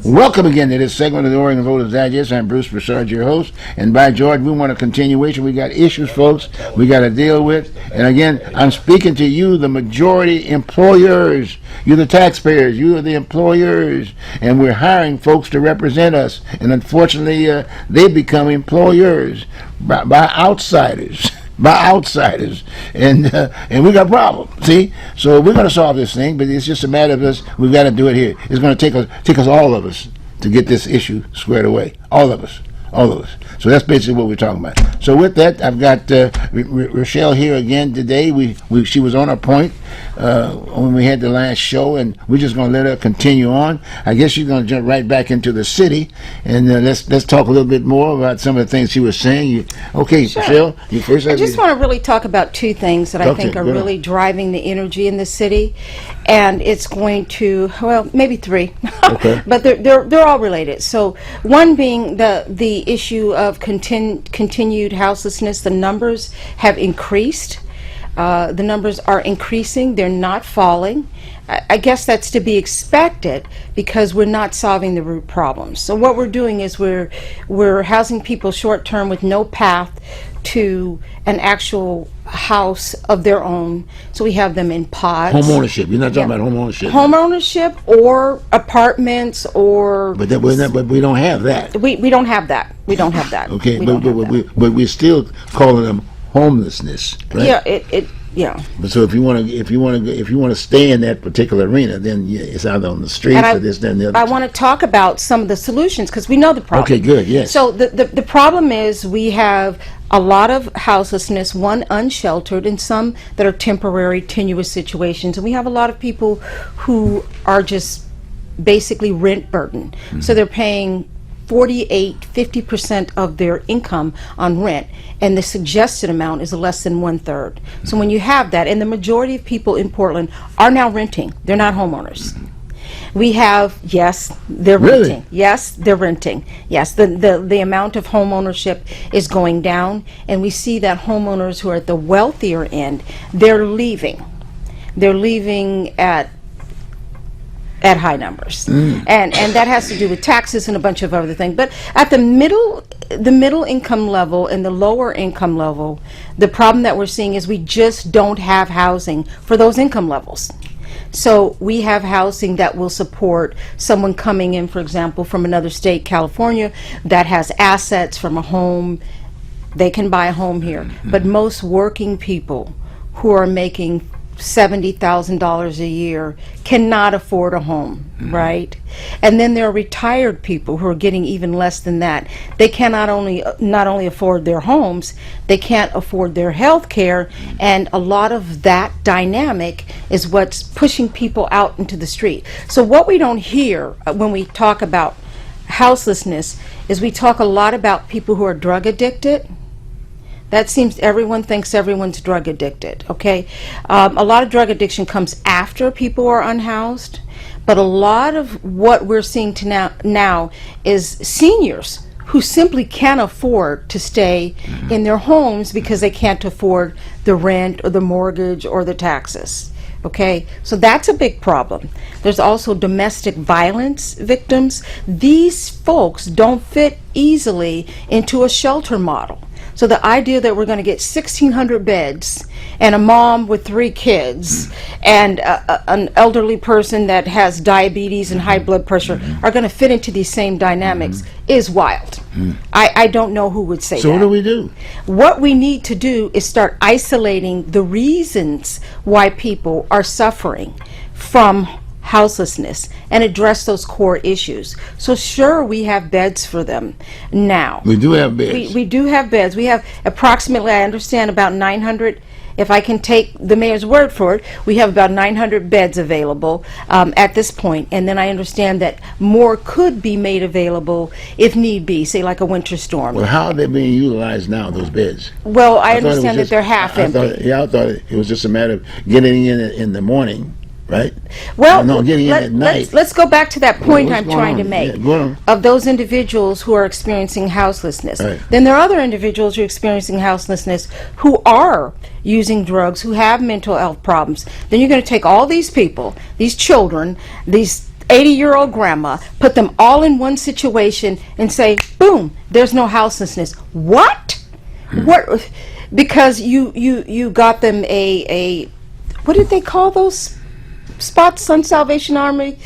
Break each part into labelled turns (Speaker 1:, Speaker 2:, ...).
Speaker 1: Welcome again to this segment of the Oregon Voters Digest. I'm Bruce Broussard, your host. And by George, we want a continuation. We got issues, folks, we got to deal with. And again, I'm speaking to you, the majority employers. You're the taxpayers. You are the employers. And we're hiring folks to represent us. And unfortunately, they become employers by outsiders. By outsiders, and we got a problem. See, so we're going to solve this thing, but it's just a matter of us. We've got to do it here. It's going to take us all of us to get this issue squared away. All of us. So that's basically what we're talking about. So with that, I've got Rochelle here again today. She was on her point when we had the last show, and we're just going to let her continue on. I guess she's going to jump right back into the city, and let's talk a little bit more about some of the things she was saying. Okay, sure. Rochelle, you first.
Speaker 2: I just want to really talk about two things that I think are really driving the energy in the city, and it's going to, well, maybe three, okay. But they're all related. So one being the issue of continued houselessness. The numbers have increased. The numbers are increasing. They're not falling. I guess that's to be expected because we're not solving the root problems. So what we're doing is we're housing people short term with no path to an actual house of their own. So we have them in pods.
Speaker 1: Home ownership. You're not talking about home ownership.
Speaker 2: Home ownership or apartments or.
Speaker 1: But we don't have that.
Speaker 2: We don't have that. We don't have that.
Speaker 1: Okay, but we're still calling them homelessness, right?
Speaker 2: Yeah, yeah.
Speaker 1: But so if you want to stay in that particular arena, then it's out on the streets or this, then the other.
Speaker 2: I want to talk about some of the solutions because we know the problem.
Speaker 1: Okay, good. Yes.
Speaker 2: So the problem is we have a lot of houselessness, one unsheltered, and some that are temporary, tenuous situations, and we have a lot of people who are just basically rent burdened. Mm-hmm. So they're paying 50% of their income on rent, and the suggested amount is less than 1/3. So when you have that, and the majority of people in Portland are now renting, they're not homeowners. We have, yes, they're renting.
Speaker 1: Really?
Speaker 2: Yes, they're renting. Yes, the amount of home ownership is going down, and we see that homeowners who are at the wealthier end, they're leaving. They're leaving at high numbers, and that has to do with taxes and a bunch of other things. But at the middle income level and the lower income level, the problem that we're seeing is we just don't have housing for those income levels. So we have housing that will support someone coming in, for example, from another state, California, that has assets from a home. They can buy a home here, but most working people who are making $70,000 a year cannot afford a home, right? And then there are retired people who are getting even less than that. They cannot not only afford their homes, they can't afford their health care, and a lot of that dynamic is what's pushing people out into the street. So what we don't hear when we talk about houselessness is we talk a lot about people who are drug addicted. That seems, everyone thinks everyone's drug addicted, okay? A lot of drug addiction comes after people are unhoused, but a lot of what we're seeing now is seniors who simply can't afford to stay in their homes because they can't afford the rent or the mortgage or the taxes. Okay, so that's a big problem. There's also domestic violence victims. These folks don't fit easily into a shelter model. So the idea that we're going to get 1,600 beds and a mom with 3 kids and an elderly person that has diabetes and high blood pressure are going to fit into these same dynamics is wild. I don't know who would say that.
Speaker 1: So what do we do?
Speaker 2: What we need to do is start isolating the reasons why people are suffering from houselessness and address those core issues. So sure, we have beds for them now.
Speaker 1: We do have beds.
Speaker 2: We do have beds. We have approximately, I understand, about 900, if I can take the mayor's word for it, we have about 900 beds available at this point. And then I understand that more could be made available if need be, say like a winter storm.
Speaker 1: Well, how are they being utilized now, those beds?
Speaker 2: Well, I understand that they're half empty.
Speaker 1: I thought it was just a matter of getting in the morning. Right?
Speaker 2: Well,
Speaker 1: no, getting in at night.
Speaker 2: Let's go back to that point I'm trying to make.
Speaker 1: Yeah, go on.
Speaker 2: Of those individuals who are experiencing houselessness.
Speaker 1: Right.
Speaker 2: Then there are other individuals who are experiencing houselessness who are using drugs, who have mental health problems. Then you're going to take all these people, these children, these 80-year-old grandma, put them all in one situation and say, boom, there's no houselessness. What? What? Because you got them a what did they call those spots on Salvation Army?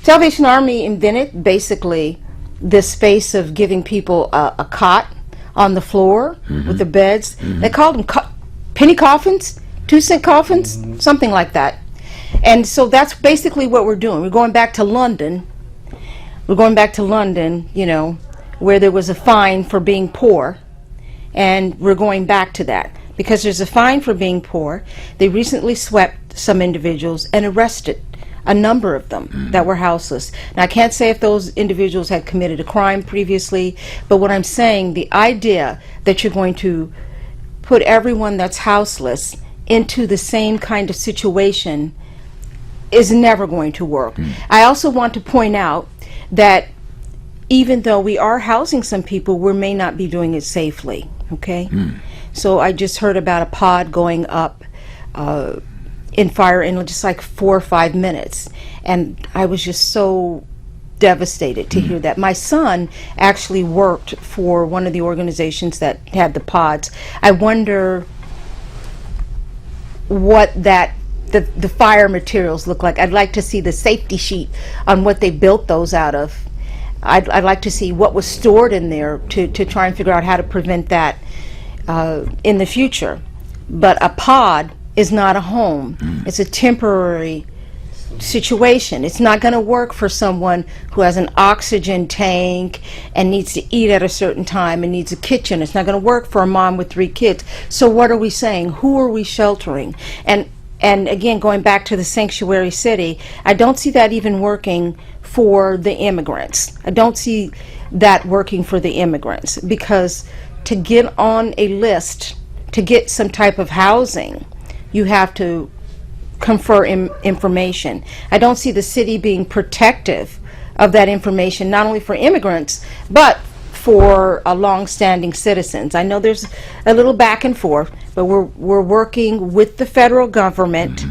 Speaker 2: Salvation Army invented basically this space of giving people a cot on the floor with the beds. They called them penny coffins, 2-cent coffins, something like that. And so that's basically what we're doing. We're going back to London. You know, where there was a fine for being poor. And we're going back to that. Because there's a fine for being poor. They recently swept some individuals and arrested a number of them that were houseless. Now, I can't say if those individuals had committed a crime previously, but what I'm saying, the idea that you're going to put everyone that's houseless into the same kind of situation is never going to work. I also want to point out that even though we are housing some people, we may not be doing it safely, okay? So I just heard about a pod going up in fire in just like 4 or 5 minutes, and I was just so devastated to hear that. My son actually worked for one of the organizations that had the pods. I wonder what the fire materials look like. I'd like to see the safety sheet on what they built those out of. I'd like to see what was stored in there to try and figure out how to prevent that in the future. But a pod is not a home. It's a temporary situation. It's not going to work for someone who has an oxygen tank and needs to eat at a certain time and needs a kitchen. It's not going to work for a mom with 3 kids. So what are we saying? Who are we sheltering? And again, going back to the sanctuary city, I don't see that even working for the immigrants. I don't see that working for the immigrants, because to get on a list, to get some type of housing, you have to confer information. I don't see the city being protective of that information, not only for immigrants, but for long-standing citizens. I know there's a little back and forth, but we're working with the federal government,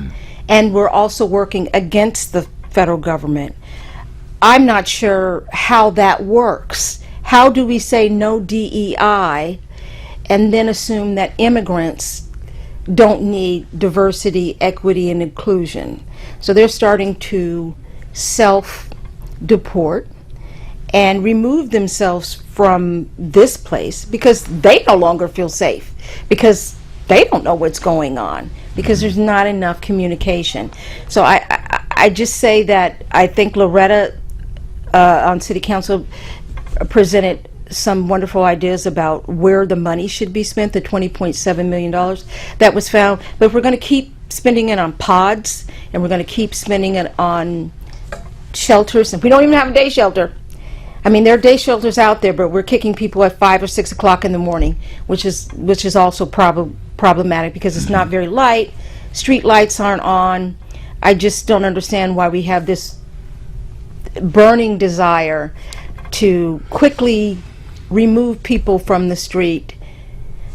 Speaker 2: and we're also working against the federal government. I'm not sure how that works. How do we say no DEI and then assume that immigrants don't need diversity, equity, and inclusion? So they're starting to self-deport and remove themselves from this place because they no longer feel safe, because they don't know what's going on, because there's not enough communication. So I just say that I think Loretta on City Council presented some wonderful ideas about where the money should be spent, the $20.7 million that was found. But if we're going to keep spending it on pods, and we're going to keep spending it on shelters, and we don't even have a day shelter. I mean, there are day shelters out there, but we're kicking people at 5 or 6 o'clock in the morning, which is also problematic because it's not very light. Street lights aren't on. I just don't understand why we have this burning desire to quickly remove people from the street.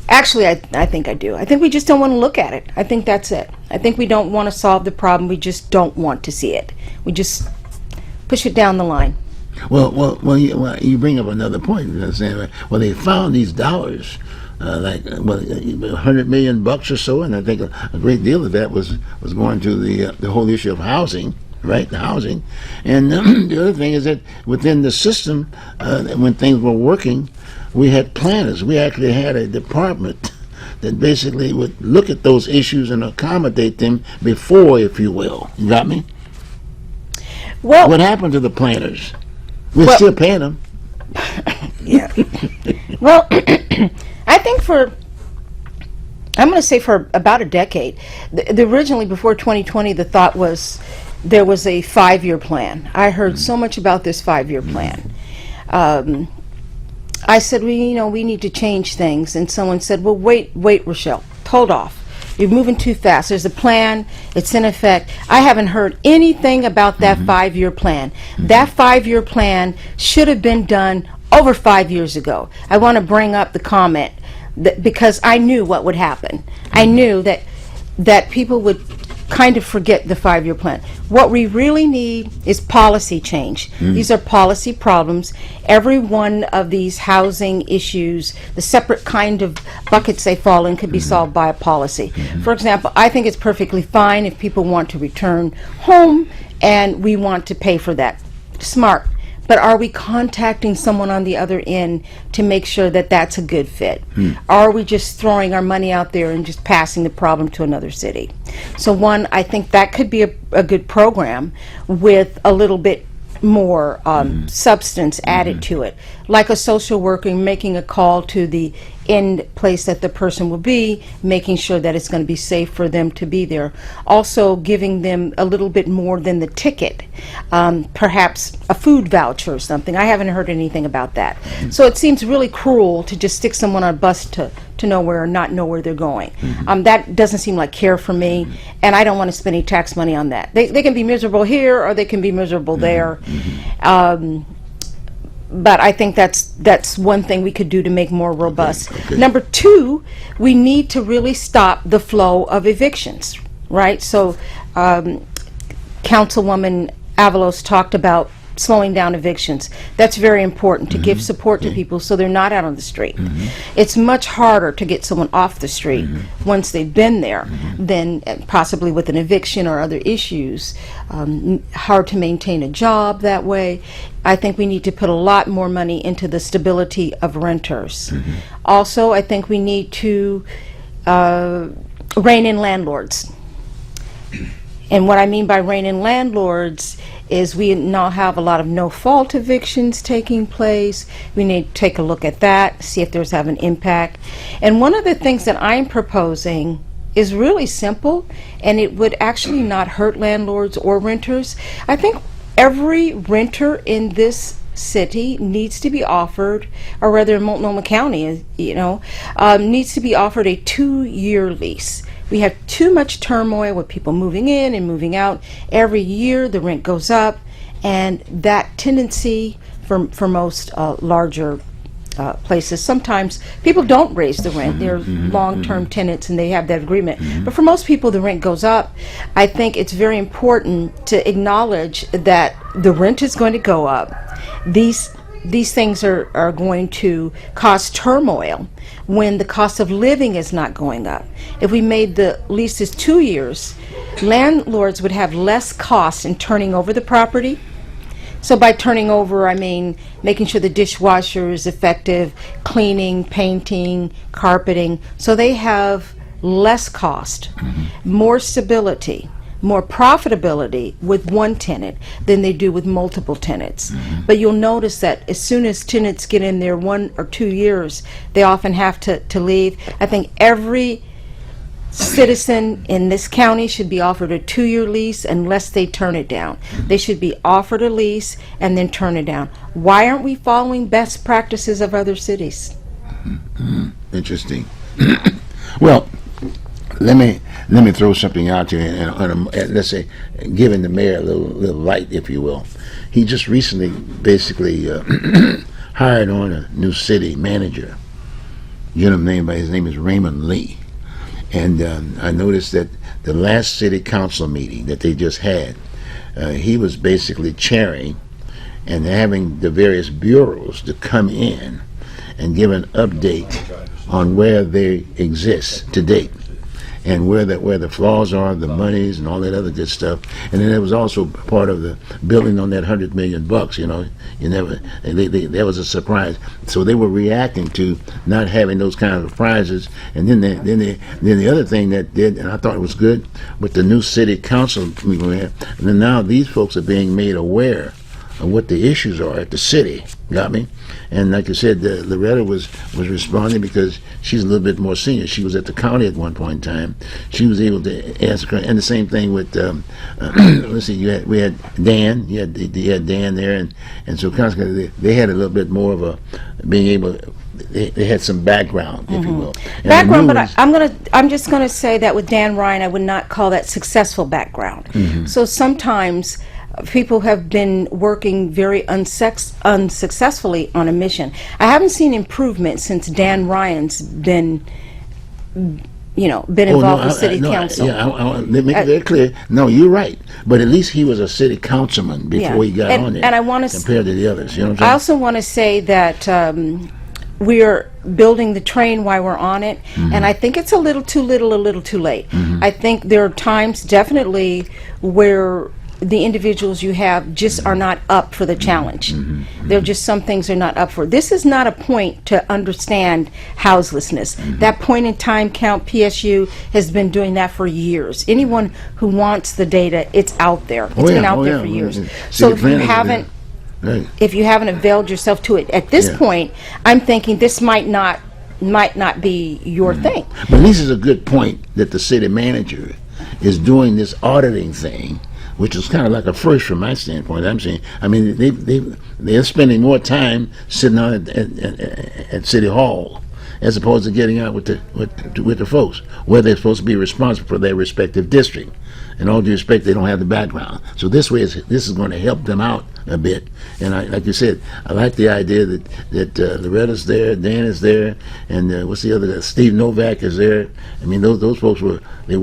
Speaker 2: Actually, I think I do. I think we just don't want to look at it. I think that's it. I think we don't want to solve the problem. We just don't want to see it. We just push it down the line.
Speaker 1: Well, you bring up another point. Saying, well, they found these dollars, $100 million or so, and I think a great deal of that was going to the whole issue of housing. Right, the housing. And the other thing is that within the system, when things were working, we had planners. We actually had a department that basically would look at those issues and accommodate them before, if you will. You got me?
Speaker 2: Well,
Speaker 1: what happened to the planners? We're still paying them.
Speaker 2: Yeah. Well, I think I'm going to say for about a decade. Originally, before 2020, the thought was there was a 5-year plan. I heard so much about this 5-year plan. I said, we need to change things. And someone said, well, wait, Rochelle, hold off. You're moving too fast. There's a plan. It's in effect. I haven't heard anything about that 5-year plan. That 5-year plan should have been done over 5 years ago. I want to bring up the comment because I knew what would happen. I knew that people would kind of forget the 5-year plan. What we really need is policy change. These are policy problems. Every one of these housing issues, the separate kind of buckets they fall in, could be solved by a policy. For example, I think it's perfectly fine if people want to return home and we want to pay for that. Smart. But are we contacting someone on the other end to make sure that that's a good fit? Are we just throwing our money out there and just passing the problem to another city? So one, I think that could be a good program with a little bit more substance added to it, like a social worker making a call to the end place that the person will be, making sure that it's going to be safe for them to be there. Also giving them a little bit more than the ticket, perhaps a food voucher or something. I haven't heard anything about that. So it seems really cruel to just stick someone on a bus to nowhere and not know where they're going. That doesn't seem like care for me, and I don't want to spend any tax money on that. They can be miserable here or they can be miserable there. But I think that's one thing we could do to make more robust.
Speaker 1: Okay.
Speaker 2: Number two, we need to really stop the flow of evictions, right? So Councilwoman Avalos talked about slowing down evictions. That's very important to give support to people so they're not out on the street. It's much harder to get someone off the street once they've been there than possibly with an eviction or other issues. Hard to maintain a job that way. I think we need to put a lot more money into the stability of renters. Also, I think we need to rein in landlords. And what I mean by rein in landlords is we now have a lot of no-fault evictions taking place. We need to take a look at that, see if there's have an impact. And one of the things that I'm proposing is really simple, and it would actually not hurt landlords or renters. I think every renter in this city needs to be offered, or rather in Multnomah County, needs to be offered a 2-year lease. We have too much turmoil with people moving in and moving out. Every year the rent goes up, and that tendency for most larger places, sometimes people don't raise the rent. They're long-term tenants and they have that agreement. But for most people, the rent goes up. I think it's very important to acknowledge that the rent is going to go up. These things are going to cause turmoil when the cost of living is not going up. If we made the leases 2 years, landlords would have less cost in turning over the property. So by turning over, I mean making sure the dishwasher is effective, cleaning, painting, carpeting. So they have less cost, more stability, more profitability with one tenant than they do with multiple tenants. But you'll notice that as soon as tenants get in there 1 or 2 years, they often have to leave. I think every citizen in this county should be offered a 2-year lease unless they turn it down. They should be offered a lease and then turn it down. Why aren't we following best practices of other cities?
Speaker 1: Interesting. Well, let me throw something out there, and let's say, giving the mayor a little light, if you will. He just recently basically hired on a new city manager. His name is Raymond Lee. And I noticed that the last city council meeting that they just had, he was basically chairing and having the various bureaus to come in and give an update on where they exist to date and where the flaws are, the monies and all that other good stuff. And then it was also part of the building on that $100 million. That was a surprise. So they were reacting to not having those kinds of prizes. And then the other thing that did, and I thought it was good, with the new city council we had, and then now these folks are being made aware of what the issues are at the city. Got me? And like I said, Loretta was responding because she's a little bit more senior. She was at the county at one point in time. She was able to ask her, and the same thing with let's see, we had Dan. You had Dan there, and so consequently they had a little bit more of a being able. They had some background, if you will. And
Speaker 2: background, but I'm just gonna say that with Dan Ryan, I would not call that successful background. So sometimes people have been working very unsuccessfully on a mission. I haven't seen improvement since Dan Ryan's been been involved with city council.
Speaker 1: Let me make it very clear. No, you're right. But at least he was a city councilman before he got on there.
Speaker 2: And I want to
Speaker 1: compared to the others. You know what I'm saying?
Speaker 2: I also want to say that we're building the train while we're on it, and I think it's a little too little, a little too late. I think there are times definitely where the individuals you have just are not up for the challenge. There are just some things they're not up for. This is not a point to understand houselessness. That point in time count, PSU has been doing that for years. Anyone who wants the data, it's out there. It's been out there for years. So if you haven't, if you haven't availed yourself to it at this point, I'm thinking this might not be your thing.
Speaker 1: But this is a good point that the city manager is doing this auditing thing, which is kind of like a first from my standpoint. I'm saying, I mean, they're spending more time sitting on at City Hall as opposed to getting out with the folks where they're supposed to be responsible for their respective district. In all due respect, they don't have the background. So this is going to help them out a bit. And like you said, I like the idea that Loretta's there, Dan is there, and what's the other? Steve Novak is there. I mean, those folks were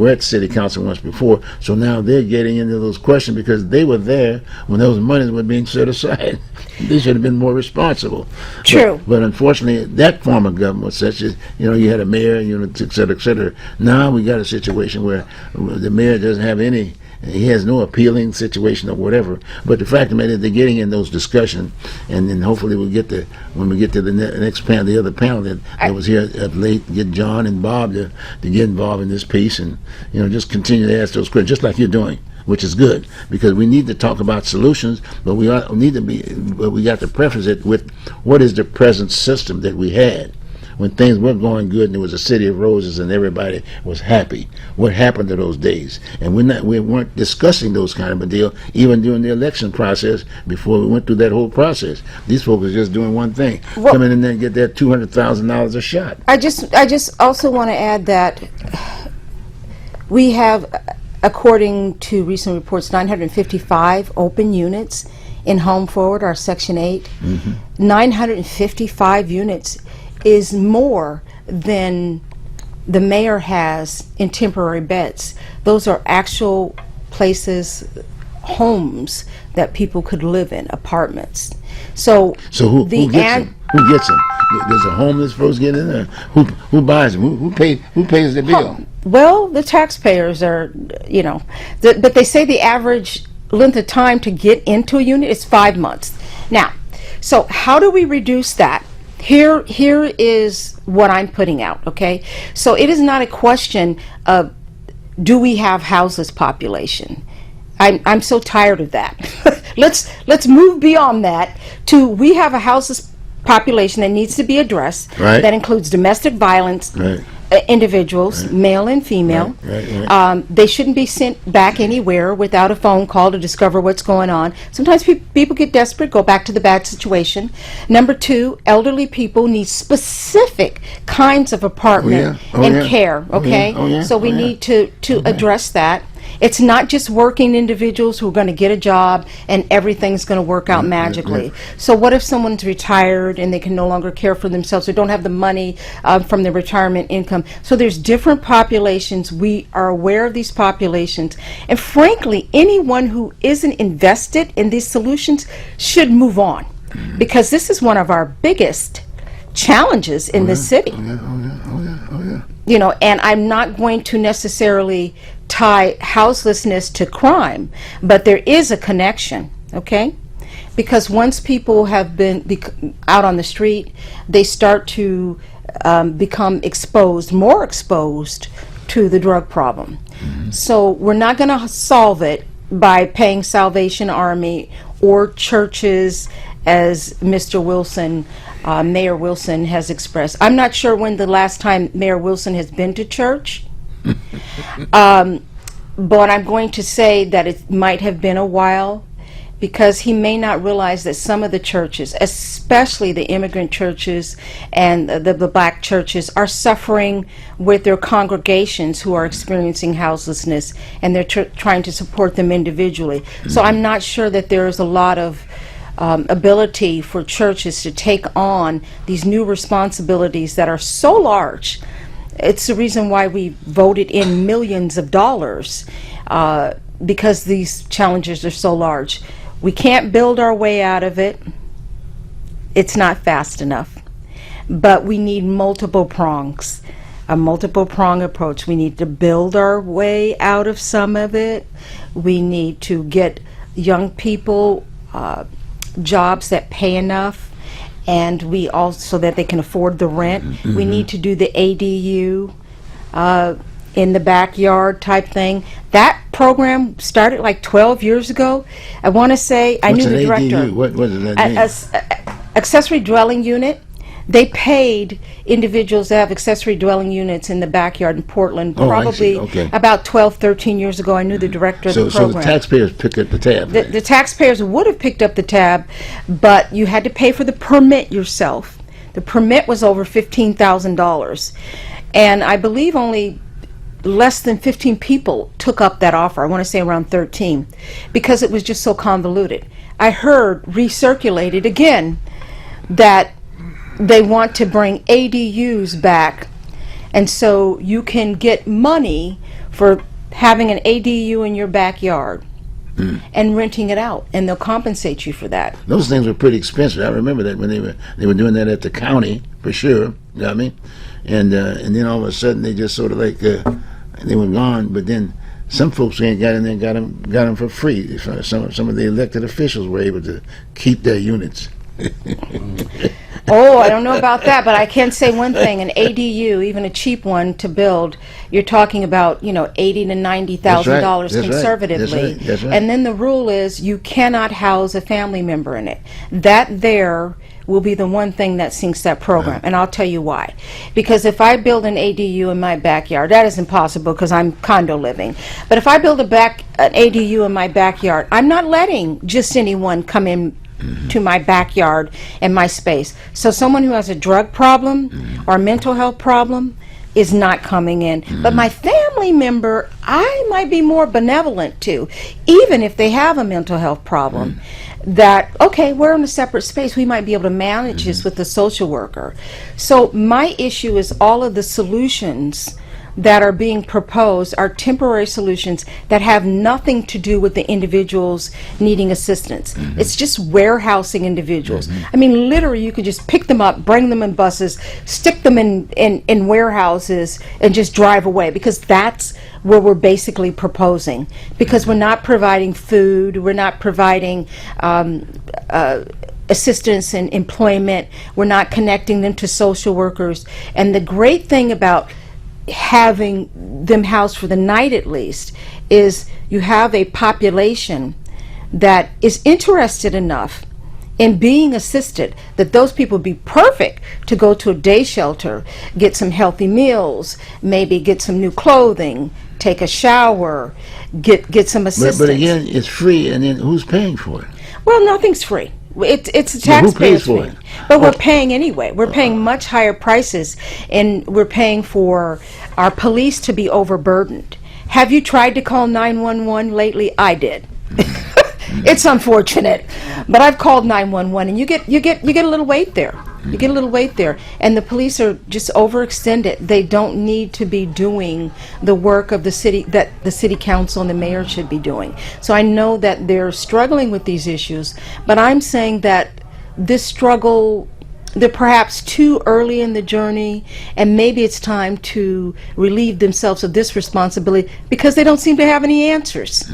Speaker 1: at city council once before, so now they're getting into those questions because they were there when those monies were being set aside. They should have been more responsible.
Speaker 2: True.
Speaker 1: But unfortunately, that form of government, such as you had a mayor, et cetera, et cetera. Now we got a situation where the mayor doesn't have any. He has no appealing situation or whatever. But the fact of the matter is they're getting in those discussions, and then hopefully when we get to the next panel, the other panel that was here late, get John and Bob to get involved in this piece, and just continue to ask those questions, just like you're doing, which is good because we need to talk about solutions, but we got to preface it with what is the present system that we had. When things were going good and there was a city of roses and everybody was happy, what happened to those days? And we weren't discussing those kind of a deal even during the election process before we went through that whole process. These folks are just doing one thing, come in and then get that $200,000 a shot.
Speaker 2: I just also want to add that we have, according to recent reports, 955 open units in Home Forward, our Section 8. 955 units is more than the mayor has in temporary beds. Those are actual places, homes that people could live in, apartments. So
Speaker 1: who gets them? Who gets them? Does the homeless folks get in there? Who buys them? Who pays the bill?
Speaker 2: Well, the taxpayers are, but they say the average length of time to get into a unit is 5 months. Now, so how do we reduce that? Here is what I'm putting out, okay? So it is not a question of do we have houseless population. I'm so tired of that. Let's move beyond that to we have a houseless population that needs to be addressed.
Speaker 1: Right.
Speaker 2: That includes domestic violence.
Speaker 1: Right.
Speaker 2: Individuals, male and female.
Speaker 1: Right.
Speaker 2: They shouldn't be sent back anywhere without a phone call to discover what's going on. Sometimes people get desperate, go back to the bad situation. Number two, elderly people need specific kinds of apartment care, okay? So we need to address that. It's not just working individuals who are going to get a job and everything's going to work out magically. So what if someone's retired and they can no longer care for themselves or don't have the money from their retirement income? So there's different populations. We are aware of these populations. And frankly, anyone who isn't invested in these solutions should move on because this is one of our biggest challenges in this city. And I'm not going to necessarily tie houselessness to crime, but there is a connection, okay? Because once people have been out on the street, they start to become more exposed to the drug problem. So we're not going to solve it by paying Salvation Army or churches, as Mr. Wilson, Mayor Wilson has expressed. I'm not sure when the last time Mayor Wilson has been to church. But I'm going to say that it might have been a while because he may not realize that some of the churches, especially the immigrant churches and the black churches, are suffering with their congregations who are experiencing houselessness, and they're trying to support them individually. So I'm not sure that there is a lot of ability for churches to take on these new responsibilities that are so large It's the reason why we voted in millions of dollars, because these challenges are so large. We can't build our way out of it. It's not fast enough. But we need multiple prongs, a multiple prong approach. We need to build our way out of some of it. We need to get young people jobs that pay enough, and we also, so that they can afford the rent. We need to do the ADU in the backyard type thing. That program started like 12 years ago. I want to say, I
Speaker 1: What's
Speaker 2: knew the
Speaker 1: an
Speaker 2: director.
Speaker 1: ADU? What does that mean?
Speaker 2: Accessory dwelling unit. They paid individuals to have accessory dwelling units in the backyard in Portland,
Speaker 1: Oh, I see.
Speaker 2: probably
Speaker 1: Okay.
Speaker 2: about 12, 13 years ago. I knew the director of
Speaker 1: So
Speaker 2: the
Speaker 1: the
Speaker 2: program.
Speaker 1: taxpayers pick up the tab.
Speaker 2: The taxpayers would have picked up the tab, but you had to pay for the permit yourself. The permit was over $15,000. And I believe only less than 15 people took up that offer. I want to say around 13, because it was just so convoluted. I heard recirculated again that they want to bring ADUs back, and so you can get money for having an ADU in your backyard and renting it out, and they'll compensate you for that.
Speaker 1: Those things were pretty expensive. I remember that when they were doing that at the county, for sure. You know what I mean? And then all of a sudden they just sort of like they were gone. But then some folks got in there and got them for free. Some of the elected officials were able to keep their units.
Speaker 2: Oh, I don't know about that, but I can say one thing: an ADU, even a cheap one to build, you're talking about $80,000 to $90,000
Speaker 1: That's right.
Speaker 2: conservatively.
Speaker 1: That's right.
Speaker 2: And then the rule is you cannot house a family member in it. That there will be the one thing that sinks that program, and I'll tell you why. Because if I build an ADU in my backyard, that is impossible because I'm condo living. But if I build an ADU in my backyard, I'm not letting just anyone come in to my backyard and my space. So someone who has a drug problem or a mental health problem is not coming in. But my family member, I might be more benevolent to, even if they have a mental health problem. That, okay, we're in a separate space. We might be able to manage this with the social worker. So my issue is all of the solutions that are being proposed are temporary solutions that have nothing to do with the individuals needing assistance. It's just warehousing individuals. I mean, literally, you could just pick them up, bring them in buses, stick them in warehouses, and just drive away, because that's where we're basically proposing. Because we're not providing food, we're not providing assistance in employment, we're not connecting them to social workers. And the great thing about having them housed for the night, at least, is you have a population that is interested enough in being assisted that those people would be perfect to go to a day shelter, get some healthy meals, maybe get some new clothing, take a shower, get some assistance.
Speaker 1: But again, it's free, and then who's paying for it?
Speaker 2: Well, nothing's free. It's a
Speaker 1: But who
Speaker 2: taxpayer's
Speaker 1: pays for
Speaker 2: fee.
Speaker 1: it?
Speaker 2: But we're paying anyway. We're paying much higher prices, and we're paying for our police to be overburdened. Have you tried to call 911 lately? I did. It's unfortunate, but I've called 911, and you get a little wait there. You get a little wait there, and the police are just overextended. They don't need to be doing the work of the city that the city council and the mayor should be doing. So I know that they're struggling with these issues, but I'm saying that this struggle, they're perhaps too early in the journey, and maybe it's time to relieve themselves of this responsibility because they don't seem to have any answers.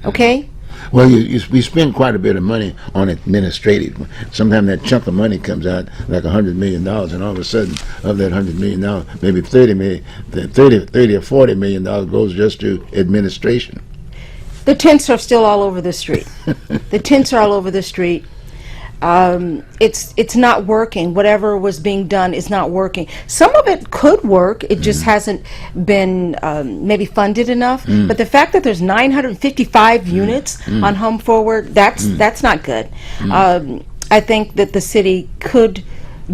Speaker 2: Okay?
Speaker 1: Well, we spend quite a bit of money on administrative. Sometimes that chunk of money comes out like $100 million, and all of a sudden, of that $100 million, maybe 30 or $40 million goes just to administration.
Speaker 2: The tents are still all over the street. The tents are all over the street. It's not working. Whatever was being done is not working. Some of it could work. It just hasn't been maybe funded enough. But the fact that there's 955 units on Home Forward, that's not good. I think that the city could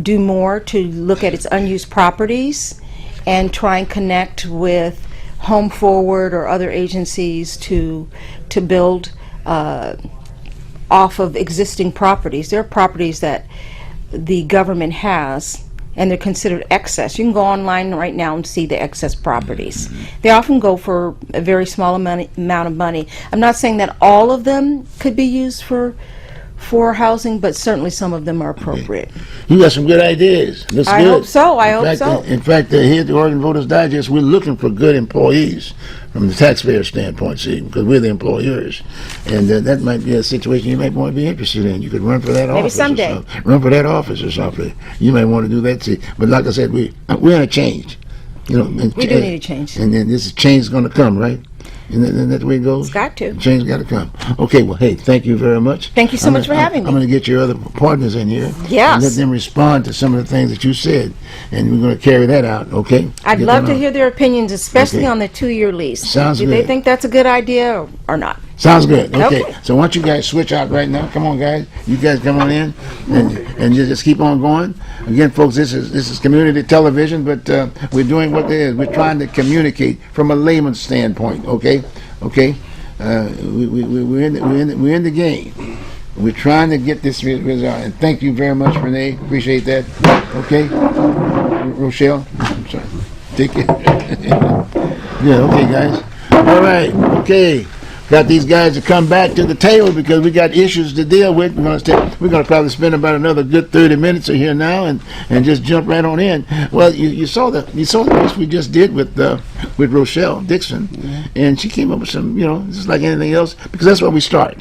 Speaker 2: do more to look at its unused properties and try and connect with Home Forward or other agencies to build off of existing properties. There are properties that the government has and they're considered excess. You can go online right now and see the excess properties. They often go for a very small amount of money. I'm not saying that all of them could be used for housing, but certainly some of them are appropriate.
Speaker 1: You got some good ideas. Looks
Speaker 2: I
Speaker 1: good.
Speaker 2: hope so. I
Speaker 1: In
Speaker 2: hope
Speaker 1: fact,
Speaker 2: so.
Speaker 1: In fact, here at the Oregon Voters Digest, we're looking for good employees from the taxpayer standpoint, see, because we're the employers. And that might be a situation you might want to be interested in. You could run for that
Speaker 2: Maybe
Speaker 1: office.
Speaker 2: someday.
Speaker 1: Or something. Run for that office or something. You might want to do that, see. But like I said, we're in a change. You know,
Speaker 2: We do need a change.
Speaker 1: And then this change is going to come, right? Isn't that the way it goes?
Speaker 2: It's got to.
Speaker 1: Change got to come. Okay, well, hey, thank you very much.
Speaker 2: Thank you so much for having me.
Speaker 1: I'm going to get your other partners in here.
Speaker 2: Yes.
Speaker 1: And let them respond to some of the things that you said. And we're going to carry that out, okay?
Speaker 2: I'd
Speaker 1: Get
Speaker 2: love
Speaker 1: that
Speaker 2: to
Speaker 1: on.
Speaker 2: hear their opinions, especially
Speaker 1: Okay.
Speaker 2: on the 2-year lease.
Speaker 1: Sounds
Speaker 2: Do they
Speaker 1: good.
Speaker 2: think that's a good idea or not?
Speaker 1: Sounds good. Okay.
Speaker 2: Okay.
Speaker 1: So why don't you guys switch out right now? Come on, guys. You guys come on in and just keep on going. Again, folks, this is community television, but we're doing what it is. We're trying to communicate from a layman's standpoint. Okay. Okay. We're in the game. We're trying to get this result. And thank you very much, Renee. Appreciate that. Okay. Rochelle. I'm sorry. Take it. Yeah. Okay, guys. All right. Okay. Got these guys to come back to the table because we got issues to deal with. We're gonna probably spend about another good 30 minutes in here now, and just jump right on in. Well, you saw the piece we just did with Rochelle Dixon, and she came up with some, just like anything else, because that's where we start.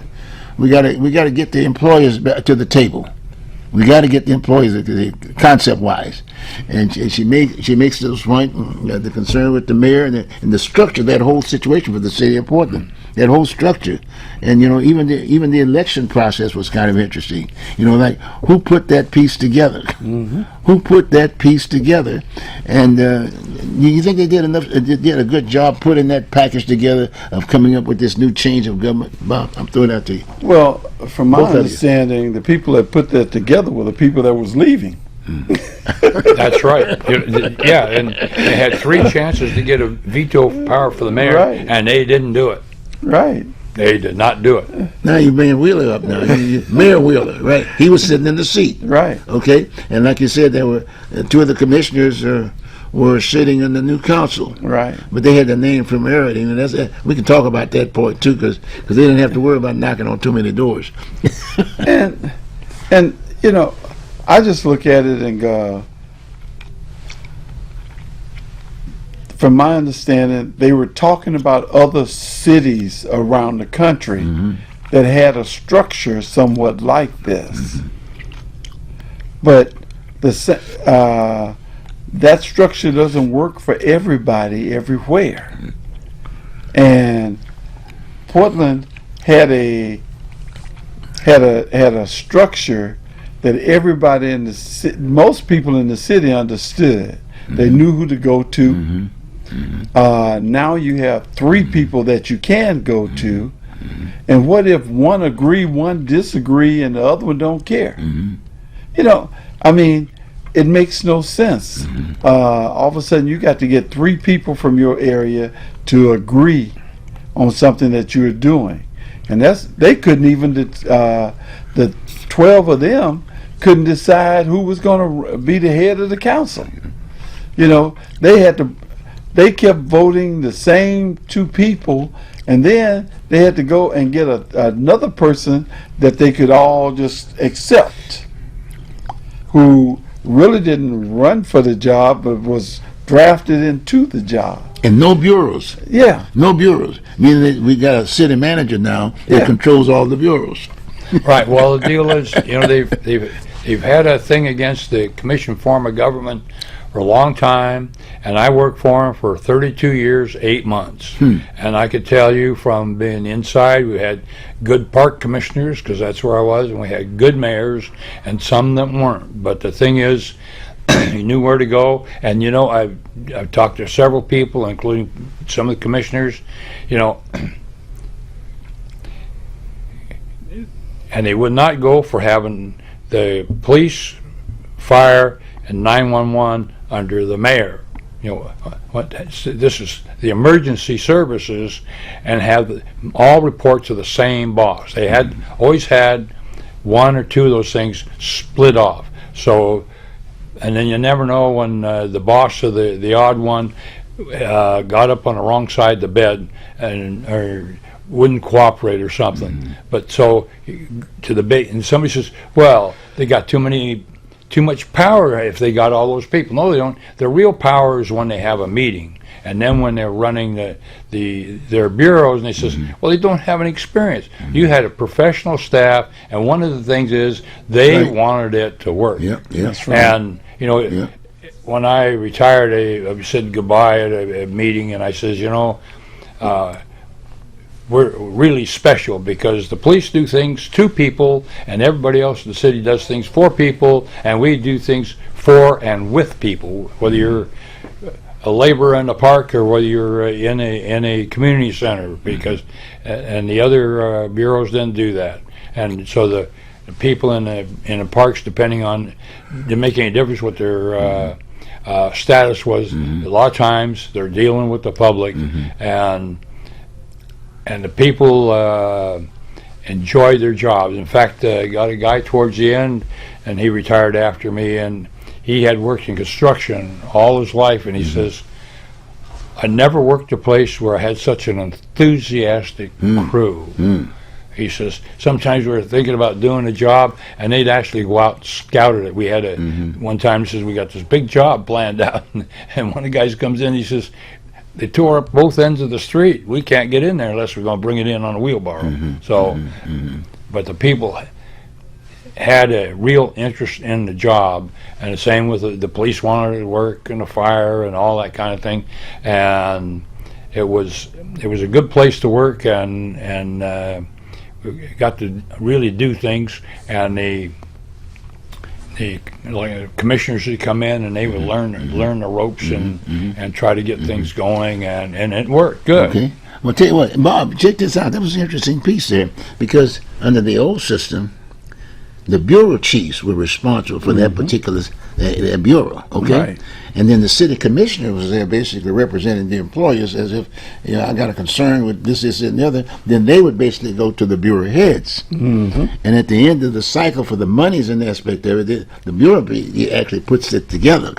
Speaker 1: We gotta get the employers back to the table. We got to get the employees concept-wise, and she makes this point. The concern with the mayor and the structure of that whole situation for the city of Portland, that whole structure, and even the election process was kind of interesting. Like who put that piece together? Mm-hmm. Who put that piece together? And you think they did enough? Did a good job putting that package together of coming up with this new change of government? Bob, I'm throwing that to you.
Speaker 3: Well, from my
Speaker 1: Both of you.
Speaker 3: understanding, the people that put that together were the people that was leaving.
Speaker 4: That's right. Yeah, and they had 3 chances to get a veto power for the mayor,
Speaker 3: Right.
Speaker 4: and they didn't do it.
Speaker 3: Right.
Speaker 4: They did not do it.
Speaker 1: Now you bring Wheeler up now. Mayor Wheeler, right? He was sitting in the seat.
Speaker 3: Right.
Speaker 1: Okay, and like you said, there were 2 of the commissioners were sitting in the new council.
Speaker 3: Right.
Speaker 1: But they had the name from everything, and we can talk about that point too, because they didn't have to worry about knocking on too many doors.
Speaker 3: And I just look at it and go, from my understanding, they were talking about other cities around the country that had a structure somewhat like this. But that structure doesn't work for everybody everywhere. And Portland had a structure that everybody in the city, most people in the city understood. They knew who to go to. Now you have 3 people that you can go to, and what if one agree, one disagree, and the other one don't care? It makes no sense. All of a sudden, you got to get 3 people from your area to agree on something that you're doing, and they couldn't even. The 12 of them couldn't decide who was going to be the head of the council. They kept voting the same 2 people, and then they had to go and get another person that they could all just accept, who really didn't run for the job but was drafted into the job.
Speaker 1: And no bureaus.
Speaker 3: Yeah.
Speaker 1: No bureaus. Meaning that we got a city manager now that
Speaker 3: Yeah.
Speaker 1: controls all the bureaus.
Speaker 4: Right. Well, the deal is, they've had a thing against the commission form of government for a long time, and I worked for them for 32 years, 8 months. And I could tell you from being inside, we had good park commissioners, because that's where I was, and we had good mayors, and some that weren't. But the thing is, you knew where to go, and I've talked to several people, including some of the commissioners, and they would not go for having the police, fire, and 911 under the mayor. This is the emergency services, and have all report to the same boss. They always had 1 or 2 of those things split off. So and then you never know when the boss of the odd one got up on the wrong side of the bed and or wouldn't cooperate or something. But so to the bait, and somebody says, "Well, they got too much power if they got all those people." No, they don't. The real power is when they have a meeting, and then when they're running their bureaus, and they says, "Well, they don't have any experience." You had a professional staff, and one of the things is they
Speaker 1: Right.
Speaker 4: wanted it to work.
Speaker 1: Yeah, yeah.
Speaker 3: That's right.
Speaker 4: And you know,
Speaker 1: Yeah.
Speaker 4: when I retired, I said goodbye at a meeting, and I says, we're really special because the police do things to people, and everybody else in the city does things for people, and we do things for and with people, whether you're a laborer in the park or whether you're in a community center, because and the other bureaus didn't do that, and so the people in the parks, depending on, didn't make any difference what their status was. A lot of times they're dealing with the public, and the people enjoy their jobs. In fact, I got a guy towards the end, and he retired after me, and he had worked in construction all his life, and he says, "I never worked a place where I had such an enthusiastic crew." He says, sometimes we were thinking about doing a job, and they'd actually go out and scout it. We had one time, he says, "We got this big job planned out," and one of the guys comes in, he says, "They tore up both ends of the street. We can't get in there unless we're going to bring it in on a wheelbarrow." So, but the people had a real interest in the job, and the same with the police wanted to work, and the fire, and all that kind of thing, and it was a good place to work, and we got to really do things, and the commissioners would come in, and they would learn the ropes and try to get things going, and it worked good.
Speaker 1: Okay. Well, tell you what, Bob, check this out. That was an interesting piece there, because under the old system, the bureau chiefs were responsible for that particular that bureau. Okay.
Speaker 3: Right.
Speaker 1: And then the city commissioner was there, basically representing the employers, as if, I got a concern with this, and the other. Then they would basically go to the bureau heads. And at the end of the cycle, for the monies and aspect of it, the bureau he actually puts it together,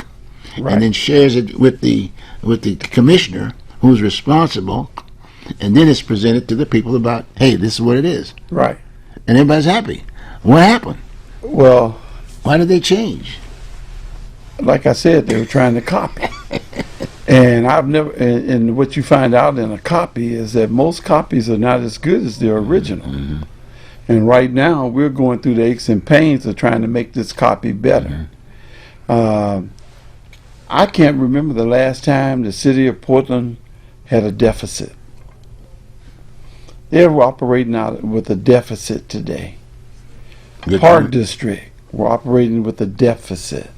Speaker 3: Right.
Speaker 1: and then shares it with the commissioner, who's responsible, and then it's presented to the people about, hey, this is what it is,
Speaker 3: Right.
Speaker 1: and everybody's happy. What happened?
Speaker 3: Well,
Speaker 1: Why did they change?
Speaker 3: like I said, they were trying to copy. And I've never, and what you find out in a copy is that most copies are not as good as the original. And right now, we're going through the aches and pains of trying to make this copy better. I can't remember the last time the city of Portland had a deficit. They're operating out with a deficit today.
Speaker 1: Good
Speaker 3: Park
Speaker 1: point.
Speaker 3: District, we're operating with a deficit.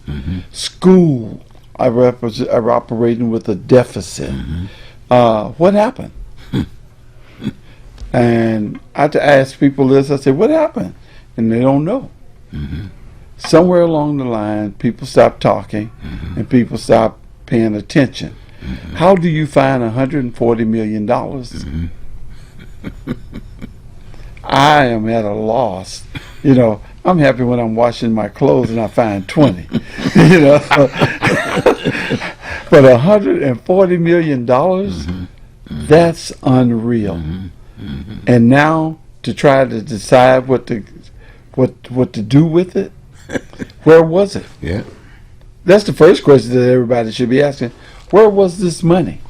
Speaker 3: School are operating with a deficit. What happened? And I had to ask people this. I said, what happened? And they don't know. Somewhere along the line, people stopped talking and people stopped paying attention. How do you find $140 million? I am at a loss. I'm happy when I'm washing my clothes and I find 20. But $140 million, that's unreal. And now to try to decide what to do with it, where was it?
Speaker 1: Yeah.
Speaker 3: That's the first question that everybody should be asking. Where was this money?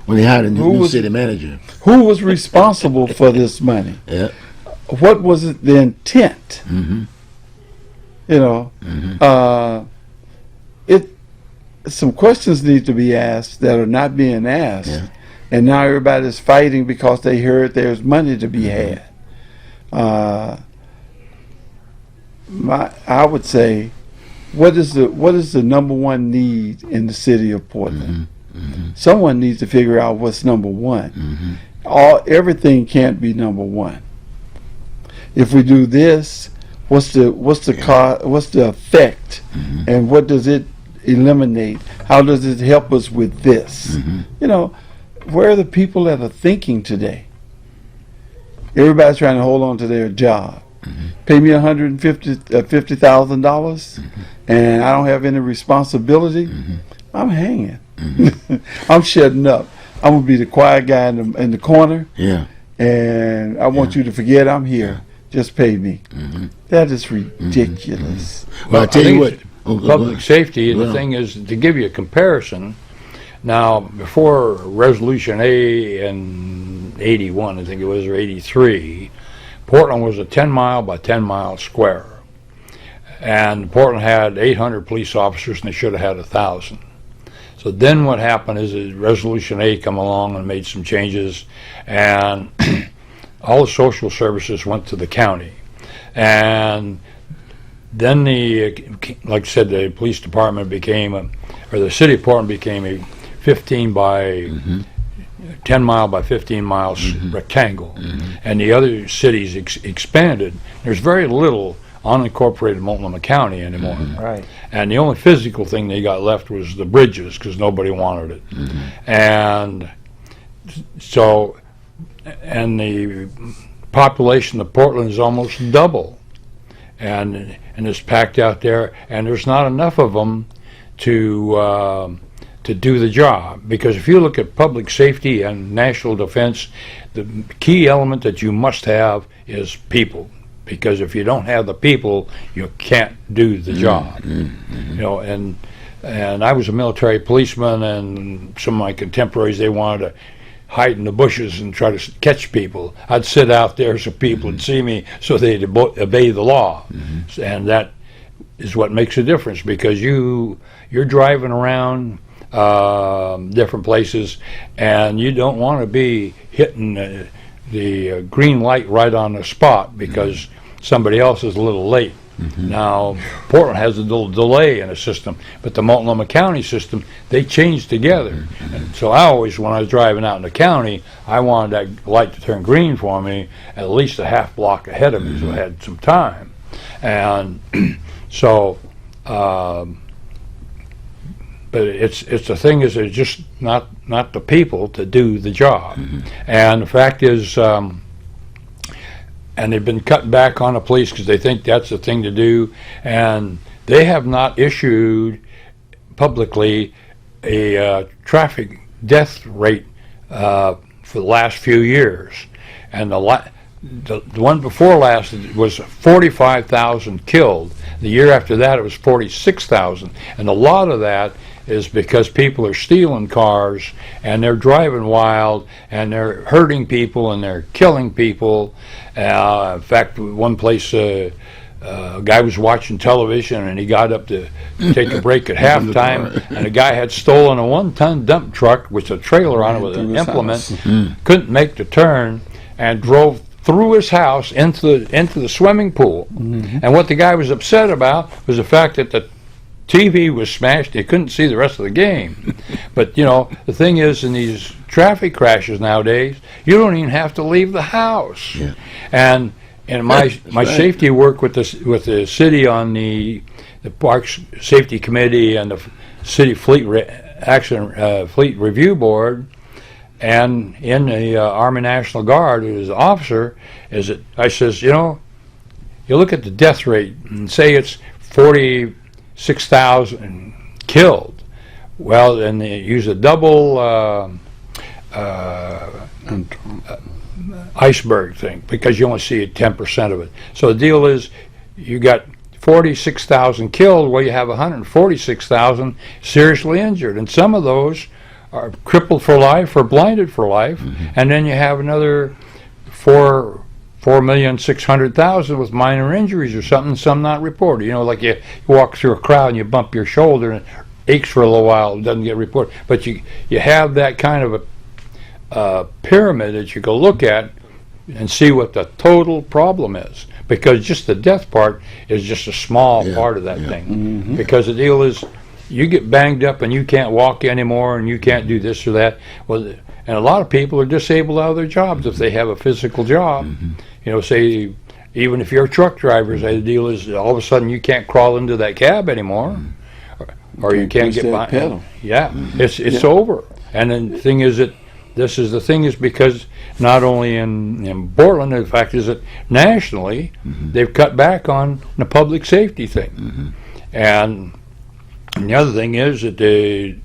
Speaker 1: When they hired a
Speaker 3: Who
Speaker 1: new
Speaker 3: was-
Speaker 1: city manager.
Speaker 3: Who was responsible for this money?
Speaker 1: Yeah.
Speaker 3: What was it, the intent? Some questions need to be asked that are not being asked.
Speaker 1: Yeah.
Speaker 3: And now everybody's fighting because they heard there's money to be had. I would say, what is the number one need in the city of Portland? Someone needs to figure out what's number one. Everything can't be number one. If we do this, what's the effect, and what does it eliminate? How does it help us with this? Where are the people that are thinking today? Everybody's trying to hold on to their job. pay me $150,000, and I don't have any responsibility, I'm hanging. I'm shutting up. I'm gonna be the quiet guy in the corner,
Speaker 1: Yeah.
Speaker 3: and I want you to forget I'm here. Just pay me. That is ridiculous.
Speaker 1: Well, I tell you
Speaker 4: think
Speaker 1: what.
Speaker 4: it's
Speaker 1: Oh, go
Speaker 4: public
Speaker 1: ahead.
Speaker 4: safety,
Speaker 1: Well.
Speaker 4: the thing is, to give you a comparison, now, before Resolution A in 81, I think it was, or 83, Portland was a 10-mile by 10-mile square. And Portland had 800 police officers, and they should have had 1,000. So then what happened is that Resolution A come along and made some changes, and all the social services went to the county. And then like I said, the police department became, or the city of Portland became a 15 by 10 mile by 15 miles rectangle. And the other cities expanded. There's very little unincorporated Multnomah County anymore.
Speaker 5: Right.
Speaker 4: And the only physical thing they got left was the bridges, because nobody wanted it. And so, and the population of Portland is almost double. And it's packed out there, and there's not enough of them to do the job. Because if you look at public safety and national defense, the key element that you must have is people. Because if you don't have the people, you can't do the job. You know, and I was a military policeman, and some of my contemporaries, they wanted to hide in the bushes and try to catch people. I'd sit out there so people would see me, so they'd obey the law. And that is what makes a difference, because you're driving around different places, and you don't want to be hitting the green light right on the spot because somebody else is a little late. Now, Portland has a little delay in the system, but the Multnomah County system, they changed together. And so I always, when I was driving out in the county, I wanted that light to turn green for me at least a half block ahead of me, so I had some time. And so, but it's the thing is, it's just not the people to do the job. And the fact is, and they've been cutting back on the police because they think that's the thing to do, and they have not issued publicly a traffic death rate for the last few years. And the one before last was 45,000 killed. The year after that, it was 46,000. And a lot of that is because people are stealing cars, and they're driving wild, and they're hurting people, and they're killing people. In fact, one place, a guy was watching television, and he got up to take a break at halftime, and a guy had stolen a 1-ton dump truck with a trailer on it with an implement, couldn't make the turn, and drove through his house into the swimming pool. And what the guy was upset about was the fact that the TV was smashed. They couldn't see the rest of the game. But, you know, the thing is, in these traffic crashes nowadays, you don't even have to leave the house. And in my safety work with the city on the Parks Safety Committee and the City Fleet Fleet Review Board, and in the Army National Guard, who is an officer, I says, you know, you look at the death rate and say it's 46,000 killed. Well, then they use a double iceberg thing, because you only see 10% of it. So the deal is, you got 46,000 killed, well, you have 146,000 seriously injured, and some of those are crippled for life or blinded for life, and then you have another 4,600,000 with minor injuries or something, some not reported. You know, like you walk through a crowd and you bump your shoulder and it aches for a little while, it doesn't get reported. But you have that kind of a pyramid that you can look at and see what the total problem is. Because just the death part is just a small part of that thing. Because the deal is, you get banged up and you can't walk anymore and you can't do this or that. Well, and a lot of people are disabled out of their jobs if they have a physical job. You know, say, even if you're a truck driver, say the deal is, all of a sudden you can't crawl into that cab anymore, or you can't get by.
Speaker 3: Pedal.
Speaker 4: Yeah, it's over. And then the thing is that this is the thing is because not only in Portland, the fact is that nationally they've cut back on the public safety thing. And the other thing is that the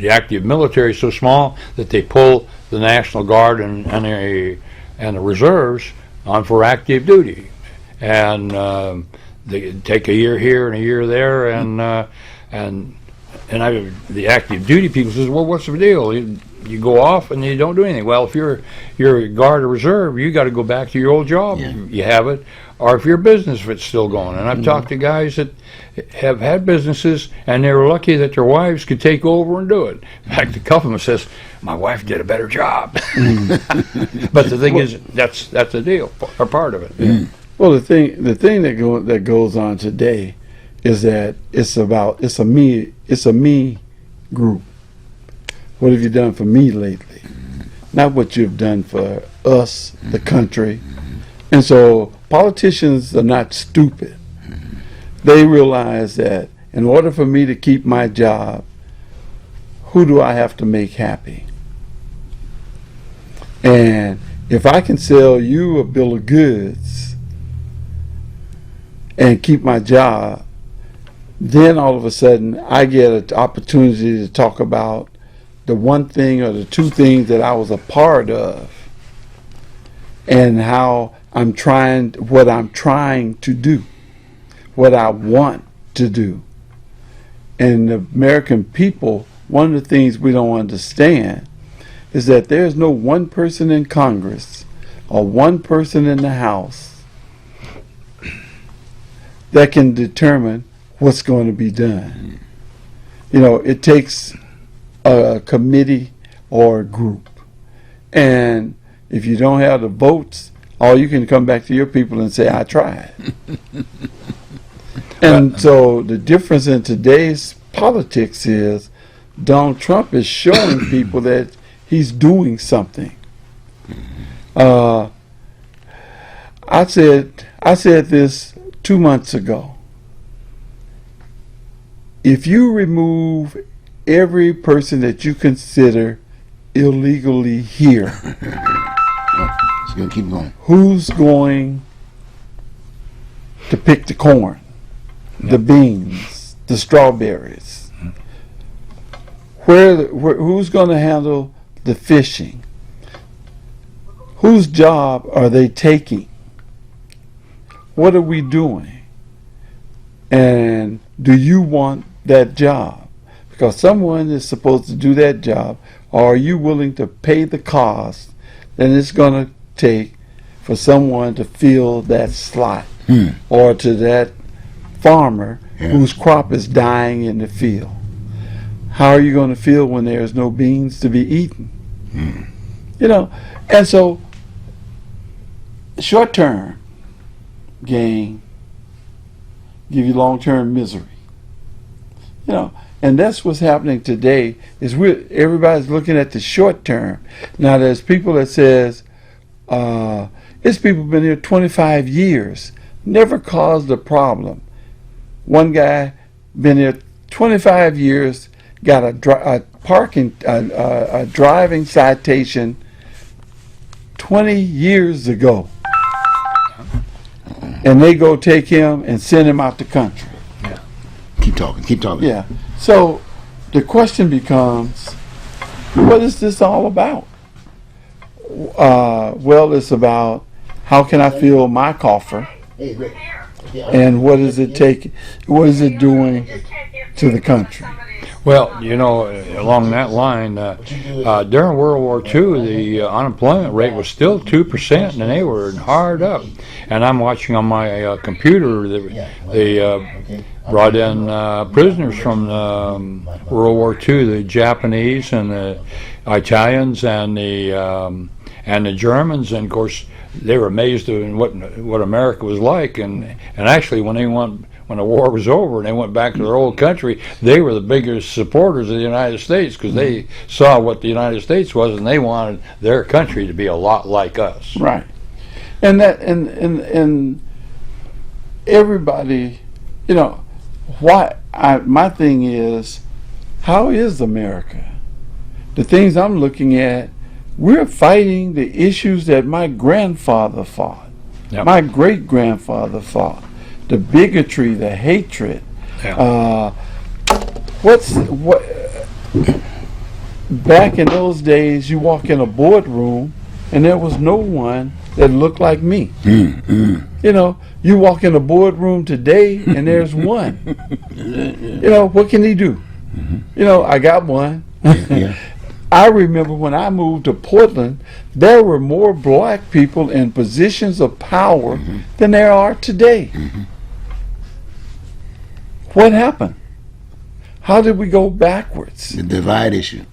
Speaker 4: active military is so small that they pull the National Guard and the reserves on for active duty. And they take a year here and a year there, and the active duty people says, well, what's the deal? You go off and you don't do anything. Well, if you're a guard or reserve, you got to go back to your old job.
Speaker 1: Yeah.
Speaker 4: You have it, or if your business, if it's still going. And I've talked to guys that have had businesses, and they were lucky that their wives could take over and do it. In fact, a couple of them says, my wife did a better job. But the thing is, that's the deal, or part of it.
Speaker 3: Well, the thing that goes on today is that it's a me group. What have you done for me lately? Not what you've done for us, the country. And so politicians are not stupid. They realize that in order for me to keep my job, who do I have to make happy? And if I can sell you a bill of goods and keep my job, then all of a sudden I get an opportunity to talk about the one thing or the two things that I was a part of and how what I'm trying to do, what I want to do. And the American people, one of the things we don't understand is that there's no one person in Congress or one person in the House that can determine what's going to be done. You know, it takes a committee or a group. And if you don't have the votes, all you can come back to your people and say, I tried. And so the difference in today's politics is Donald Trump is showing people that he's doing something. I said this 2 months ago. If you remove every person that you consider illegally here,
Speaker 1: It's going to keep going.
Speaker 3: who's going to pick the corn, the beans, the strawberries? Who's going to handle the fishing? Whose job are they taking? What are we doing? And do you want that job? Because someone is supposed to do that job. Or are you willing to pay the cost that it's going to take for someone to fill that slot? Or to that farmer whose crop is dying in the field? How are you going to feel when there's no beans to be eaten? You know, and so short-term gain give you long-term misery. You know, and that's what's happening today. Is everybody's looking at the short term. Now there's people that says, it's people been here 25 years, never caused a problem. One guy been here 25 years, got a driving citation 20 years ago, and they go take him and send him out the country.
Speaker 1: Keep talking. Keep talking.
Speaker 3: Yeah. So the question becomes, what is this all about? Well, it's about how can I fill my coffer, and what is it taking? What is it doing to the country?
Speaker 4: Well, you know, along that line, during World War II, the unemployment rate was still 2%, and they were hard up. And I'm watching on my computer, they brought in prisoners from World War II, the Japanese and the Italians and the Germans, and of course they were amazed at what America was like. And actually, when the war was over and they went back to their old country, they were the biggest supporters of the United States because they saw what the United States was, and they wanted their country to be a lot like us.
Speaker 3: Right. And that and everybody, you know, my thing is, how is America? The things I'm looking at we're fighting the issues that my grandfather fought,
Speaker 4: Yep.
Speaker 3: my great grandfather fought, the bigotry, the hatred.
Speaker 4: Yeah.
Speaker 3: What? Back in those days, you walk in a boardroom, and there was no one that looked like me. You know, you walk in a boardroom today, and there's one. You know, what can he do? You know, I got one.
Speaker 1: Yeah.
Speaker 3: I remember when I moved to Portland, there were more black people in positions of power than there are today. What happened? How did we go backwards?
Speaker 1: The divide issue.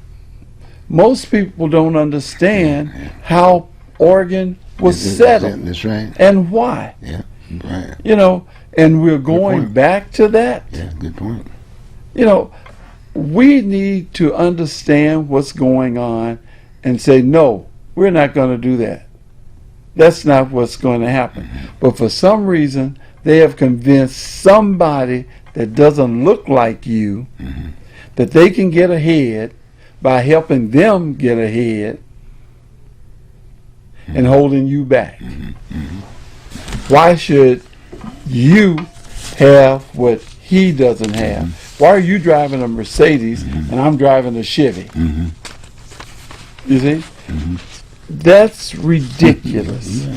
Speaker 3: Most people don't understand how Oregon was settled
Speaker 1: That's right.
Speaker 3: and why.
Speaker 1: Yeah. Right.
Speaker 3: You know, and we're going
Speaker 1: point.
Speaker 3: back to that.
Speaker 1: Yeah. Good point.
Speaker 3: You know, we need to understand what's going on and say, no, we're not going to do that. That's not what's going to happen. But for some reason, they have convinced somebody that doesn't look like you that they can get ahead by helping them get ahead and holding you back. Why should you have what he doesn't have? Why are you driving a Mercedes and I'm driving a Chevy? You see? That's ridiculous.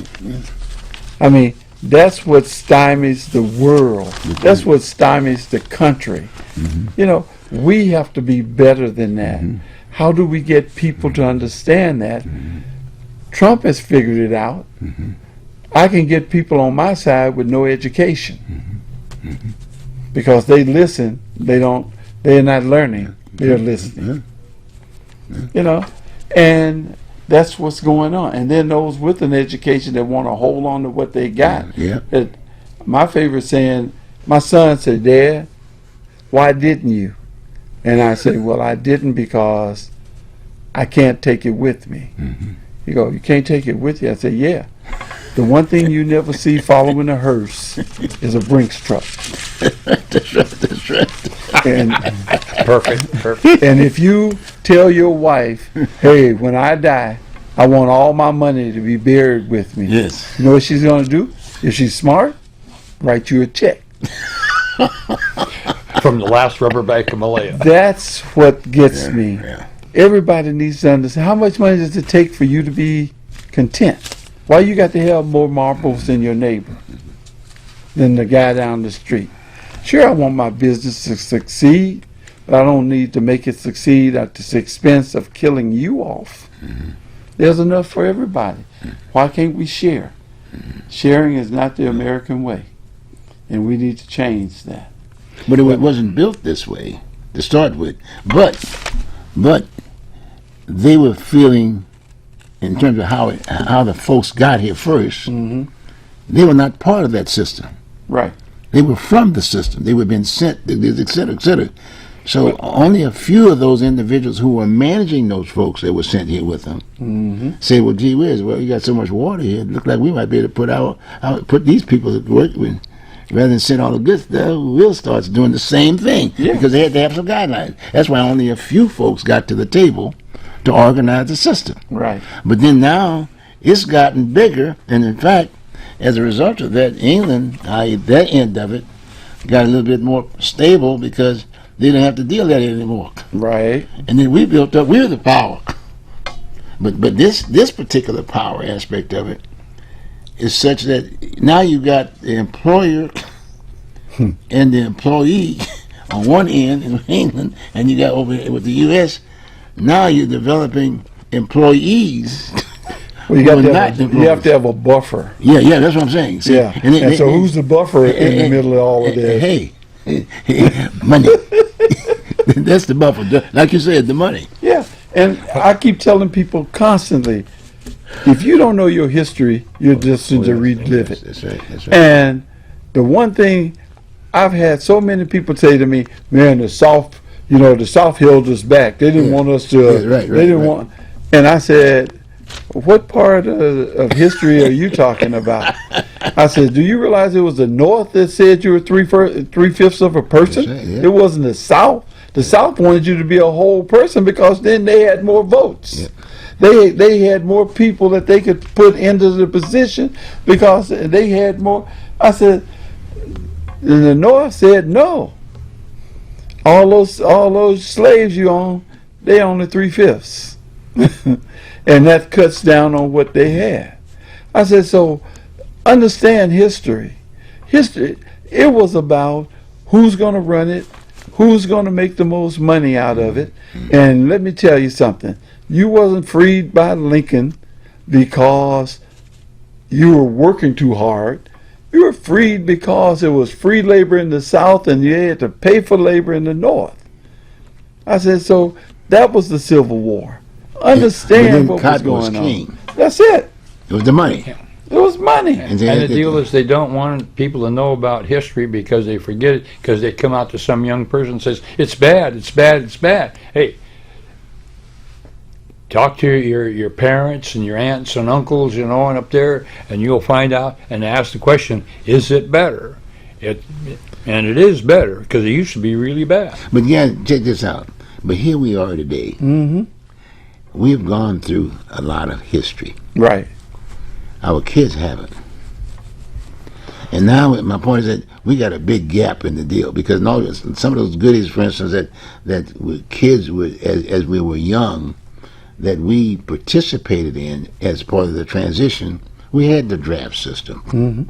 Speaker 3: I mean, that's what stymies the world. That's what stymies the country. You know, we have to be better than that. How do we get people to understand that? Trump has figured it out. I can get people on my side with no education because they listen. They're not learning. They're listening. You know, and that's what's going on. And then those with an education that want to hold on to what they got.
Speaker 1: Yeah.
Speaker 3: My favorite saying, my son said, "Dad, why didn't you?" And I say, well, I didn't because I can't take it with me. He go, you can't take it with you? I said, yeah. The one thing you never see following a hearse is a Brinks truck.
Speaker 1: That's right.
Speaker 3: And
Speaker 4: Perfect.
Speaker 3: and if you tell your wife, hey, when I die, I want all my money to be buried with me.
Speaker 1: Yes.
Speaker 3: You know what she's going to do? If she's smart, write you a check.
Speaker 4: From the last rubber bike of Malaya.
Speaker 3: That's what gets me.
Speaker 1: Yeah.
Speaker 3: Everybody needs to understand how much money does it take for you to be content? Why you got to have more marbles than your neighbor, than the guy down the street? Sure, I want my business to succeed, but I don't need to make it succeed at the expense of killing you off. There's enough for everybody. Why can't we share? Sharing is not the American way, and we need to change that.
Speaker 1: But it wasn't built this way to start with. But they were feeling, in terms of how the folks got here 1st, they were not part of that system.
Speaker 3: Right.
Speaker 1: They were from the system. They were being sent, et cetera, et cetera. So only a few of those individuals who were managing those folks that were sent here with them say, well, gee whiz, well, you got so much water here. It looked like we might be able to put these people to work with. Rather than send all the good stuff, we'll start doing the same thing.
Speaker 3: Yeah.
Speaker 1: Because they had to have some guidelines. That's why only a few folks got to the table to organize the system.
Speaker 3: Right.
Speaker 1: But then now it's gotten bigger, and in fact, as a result of that, England, that end of it, got a little bit more stable because they didn't have to deal with that anymore.
Speaker 3: Right.
Speaker 1: And then we built up, we're the power. But this particular power aspect of it is such that now you got the employer and the employee on one end in England, and you got over with the U.S. Now you're developing employees.
Speaker 3: Well, you,
Speaker 1: who are
Speaker 3: got to
Speaker 1: not
Speaker 3: have, you have to have a buffer.
Speaker 1: Yeah, that's what I'm saying. See,
Speaker 3: Yeah. And so who's the buffer in the middle of all of this?
Speaker 1: Hey, money. That's the buffer. Like you said, the money.
Speaker 3: Yeah. And I keep telling people constantly, if you don't know your history, you're destined to relive it.
Speaker 1: That's right. That's right.
Speaker 3: And the one thing I've had so many people say to me, man, the South held us back. They didn't want us to.
Speaker 1: Yeah, right,
Speaker 3: they didn't
Speaker 1: right.
Speaker 3: want. And I said, what part of history are you talking about? I said, do you realize it was the North that said you were three-fifths of a person?
Speaker 1: That's right, yeah.
Speaker 3: It wasn't the South. The South wanted you to be a whole person because then they had more votes.
Speaker 1: Yeah.
Speaker 3: They had more people that they could put into the position because they had more. I said, and the North said no. All those slaves you own, they only 3/5, and that cuts down on what they had. I said, so understand history. History, it was about who's going to run it, who's going to make the most money out of it. And let me tell you something. You wasn't freed by Lincoln because you were working too hard. You were freed because it was free labor in the South and you had to pay for labor in the North. I said, so that was the Civil War. Understand what was
Speaker 1: cotton was
Speaker 3: going
Speaker 1: king.
Speaker 3: on. That's it.
Speaker 1: It was the money.
Speaker 3: It was money.
Speaker 4: And the deal is they don't want people to know about history because they forget it, because they come out to some young person and says, it's bad, it's bad, it's bad. Hey, talk to your parents and your aunts and uncles, and up there, and you'll find out and ask the question, is it better? And it is better, because it used to be really bad.
Speaker 1: But yeah, check this out. But here we are today.
Speaker 3: Mm-hmm.
Speaker 1: We've gone through a lot of history.
Speaker 3: Right.
Speaker 1: Our kids haven't. And now my point is that we got a big gap in the deal because some of those goodies, for instance, that kids would, as we were young, that we participated in as part of the transition, we had the draft system.
Speaker 3: Mm-hmm.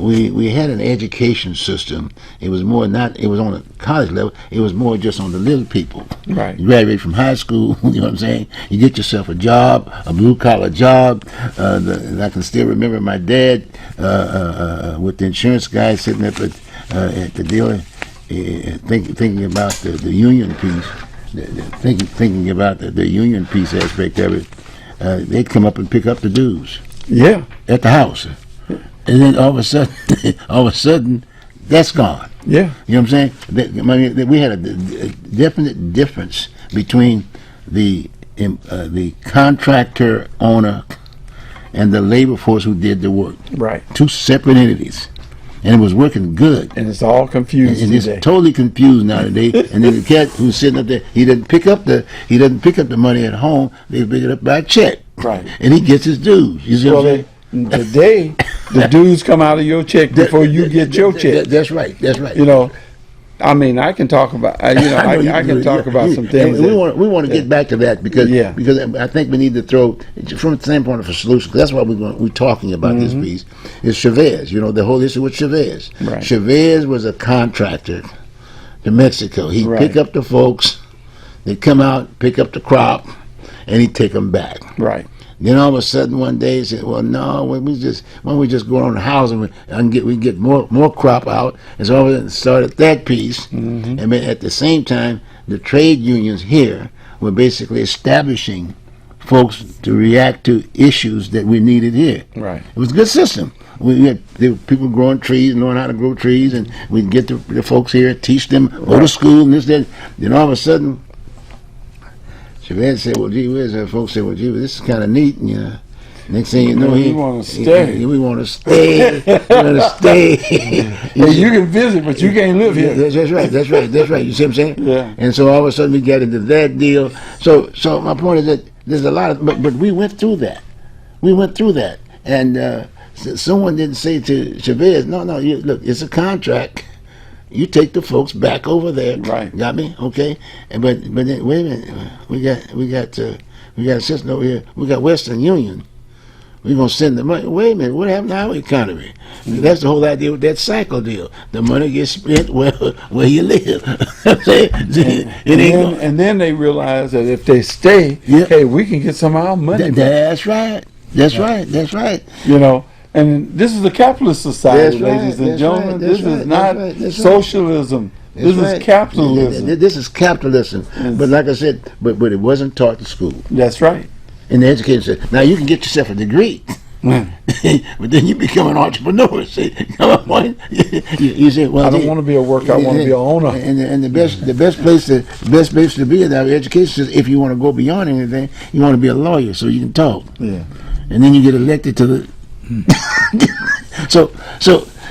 Speaker 1: We had an education system. It was more it was on a college level. It was more just on the little people.
Speaker 3: Right.
Speaker 1: You graduate from high school, you know what I'm saying? You get yourself a job, a blue-collar job. And I can still remember my dad with the insurance guy sitting up at the dealer thinking about the union piece, thinking about the union piece aspect of it. They'd come up and pick up the dues.
Speaker 3: Yeah.
Speaker 1: At the house. And then all of a sudden, that's gone.
Speaker 3: Yeah.
Speaker 1: You know what I'm saying? We had a definite difference between the contractor owner and the labor force who did the work.
Speaker 3: Right.
Speaker 1: Two separate entities, and it was working good.
Speaker 3: And it's all confused
Speaker 1: And it's
Speaker 3: today.
Speaker 1: totally confused now today. And then the cat who's sitting up there, he doesn't pick up the money at home. They pick it up by check.
Speaker 3: Right.
Speaker 1: And he gets his dues. You see what I'm saying?
Speaker 3: Today, the dues come out of your check before you get your check.
Speaker 1: That's right. That's right.
Speaker 3: You know, I mean, I can talk about, I can talk about some things.
Speaker 1: We want to get back to that because I think we need to throw from the standpoint of a solution. Cause that's why we're talking about this piece. Is Chavez? You know, the whole issue with Chavez.
Speaker 3: Right.
Speaker 1: Chavez was a contractor to Mexico. He'd
Speaker 3: Right.
Speaker 1: pick up the folks, they'd come out, pick up the crop, and he'd take them back.
Speaker 3: Right.
Speaker 1: Then all of a sudden one day he said, "Well, no, why don't we just go on the housing and we get more crop out?" And so we started that piece, and then at the same time, the trade unions here were basically establishing folks to react to issues that we needed here.
Speaker 3: Right.
Speaker 1: It was a good system. There were people growing trees, knowing how to grow trees, and we'd get the folks here, teach them, go to school, and this, that. Then all of a sudden, Chavez said, "Well, gee whiz," folks said, "Well, gee whiz, this is kind of neat." And, next thing you know,
Speaker 3: we want to stay.
Speaker 1: We want to stay. We want to stay.
Speaker 3: Hey, you can visit, but you can't live here.
Speaker 1: That's right. You see what I'm saying?
Speaker 3: Yeah.
Speaker 1: And so all of a sudden we got into that deal. So my point is that there's a lot of, but we went through that. And someone didn't say to Chavez, "No, look, it's a contract. You take the folks back over there."
Speaker 3: Right.
Speaker 1: Got me? Okay. But then, wait a minute. We got a system over here. We got Western Union. We're gonna send the money. Wait a minute. What happened to our economy? That's the whole idea with that cycle deal. The money gets spent where you live.
Speaker 3: And then they realize that if they stay, hey, we can get some of our money back.
Speaker 1: That's right. That's right.
Speaker 3: You know, and this is a capitalist society,
Speaker 1: That's right,
Speaker 3: ladies and
Speaker 1: that's
Speaker 3: gentlemen.
Speaker 1: right,
Speaker 3: This
Speaker 1: that's
Speaker 3: is
Speaker 1: right,
Speaker 3: not
Speaker 1: that's right, that's right.
Speaker 3: socialism. This is capitalism.
Speaker 1: This is capitalism. But like I said, but it wasn't taught in school.
Speaker 3: That's right.
Speaker 1: And the educator said, now you can get yourself a degree. But then you become an entrepreneur. See, come on, boy. You say, "Well,
Speaker 3: I don't want to be a worker. I want to be an owner."
Speaker 1: And the best place to be in our education is if you want to go beyond anything, you want to be a lawyer so you can talk.
Speaker 3: Yeah.
Speaker 1: And then you get elected to the.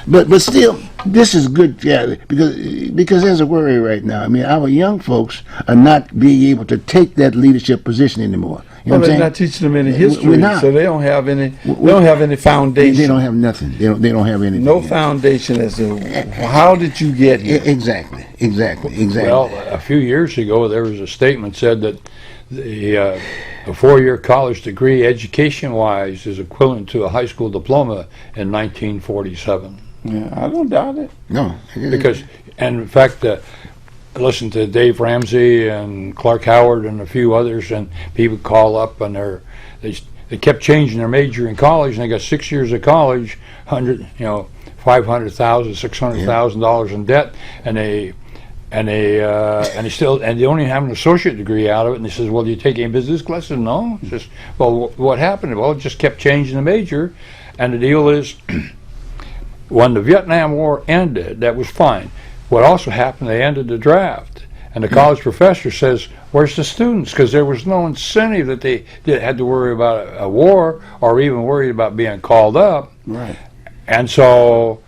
Speaker 1: But still, This is good, yeah, because there's a worry right now. I mean, our young folks are not being able to take that leadership position anymore. You know
Speaker 3: Well,
Speaker 1: what
Speaker 3: they're
Speaker 1: I'm
Speaker 3: not
Speaker 1: saying?
Speaker 3: teaching them any
Speaker 1: We're
Speaker 3: history,
Speaker 1: not.
Speaker 3: so they don't have any. They don't have any foundation.
Speaker 1: They don't have nothing. They don't have anything.
Speaker 3: No foundation as to how did you get here.
Speaker 1: Exactly.
Speaker 4: Well, a few years ago, there was a statement said that the four-year college degree, education-wise, is equivalent to a high school diploma in 1947.
Speaker 3: Yeah, I don't doubt it.
Speaker 1: No.
Speaker 4: Because, and in fact, listen to Dave Ramsey and Clark Howard and a few others, and people call up and they kept changing their major in college, and they got 6 years of college, $500,000, $600,000 in debt, and they only have an associate degree out of it. And he says, "Well, do you take any business classes?" No. He says, "Well, what happened?" Well, it just kept changing the major, and the deal is, when the Vietnam War ended, that was fine. What also happened, they ended the draft, and the college professor says, "Where's the students?" Because there was no incentive that they had to worry about a war or even worried about being called up.
Speaker 3: Right.
Speaker 4: And so,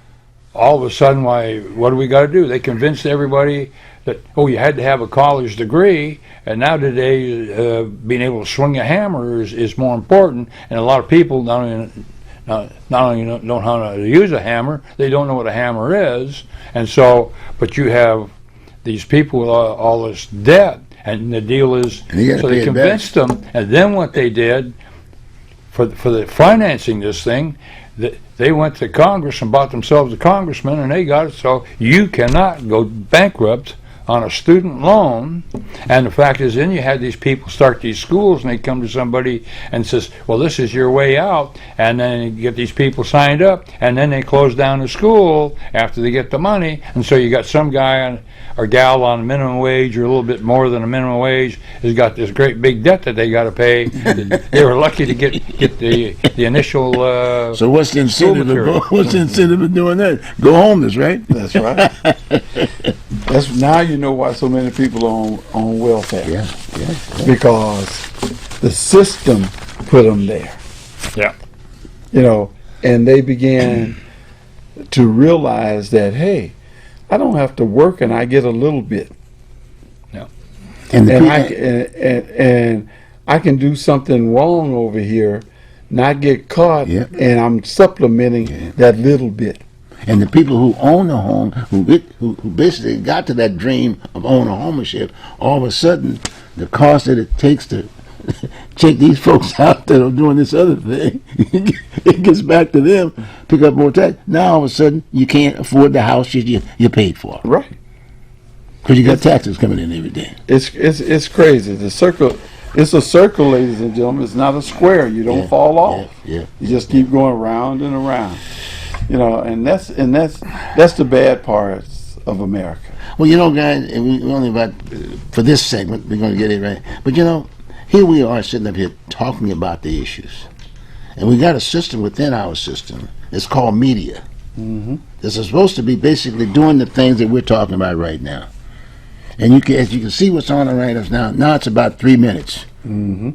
Speaker 4: all of a sudden, what do we got to do? They convinced everybody that, you had to have a college degree, and now today, being able to swing a hammer is more important, and a lot of people not only don't know how to use a hammer, they don't know what a hammer is. And so, but you have these people with all this debt, and the deal is, so they convinced them, and then what they did for the financing this thing, they went to Congress and bought themselves a congressman, and they got it so you cannot go bankrupt on a student loan. And the fact is, then you had these people start these schools, and they come to somebody and says, "Well, this is your way out," and then you get these people signed up, and then they close down the school after they get the money, and so you got some guy or gal on a minimum wage or a little bit more than a minimum wage has got this great big debt that they got to pay. They were lucky to get the initial.
Speaker 1: So what's the incentive? What's the incentive of doing that? Go homeless, right?
Speaker 3: That's right. That's now you know why so many people are on welfare.
Speaker 1: Yeah.
Speaker 3: Because the system put them there.
Speaker 4: Yeah.
Speaker 3: And they began to realize that, hey, I don't have to work and I get a little bit.
Speaker 4: Yeah.
Speaker 3: And I can do something wrong over here, not get caught, and I'm supplementing that little bit.
Speaker 1: And the people who own the home, who basically got to that dream of owner homeownership, all of a sudden, the cost that it takes to check these folks out that are doing this other thing, it gets back to them, pick up more tax. Now all of a sudden, you can't afford the house you paid for.
Speaker 3: Right.
Speaker 1: Because you got taxes coming in every day.
Speaker 3: It's crazy. The circle. It's a circle, ladies and gentlemen. It's not a square. You don't fall off.
Speaker 1: Yeah.
Speaker 3: You just keep going round and around. And that's the bad parts of America.
Speaker 1: Well, guys, and we only about for this segment, we're going to get it right. But here we are sitting up here talking about the issues, and we got a system within our system. It's called media.
Speaker 3: Mm-hmm.
Speaker 1: This is supposed to be basically doing the things that we're talking about right now. And as you can see what's on the right of us now. Now it's about 3 minutes.
Speaker 3: Mm-hmm.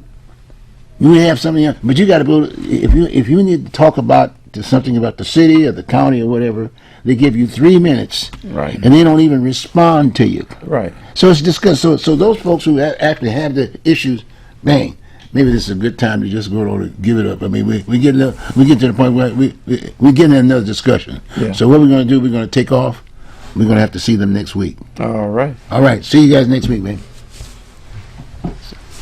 Speaker 1: You have something else, but you got to go. If you need to talk about something about the city or the county or whatever, they give you 3 minutes,
Speaker 3: Right.
Speaker 1: and they don't even respond to you.
Speaker 3: Right.
Speaker 1: So it's discussed. So those folks who actually have the issues, maybe this is a good time to just go on and give it up. I mean, we get to the point where we get in another discussion.
Speaker 3: Yeah.
Speaker 1: So what we're going to do? We're going to take off. We're going to have to see them next week.
Speaker 3: All right.
Speaker 1: All right. See you guys next week, man.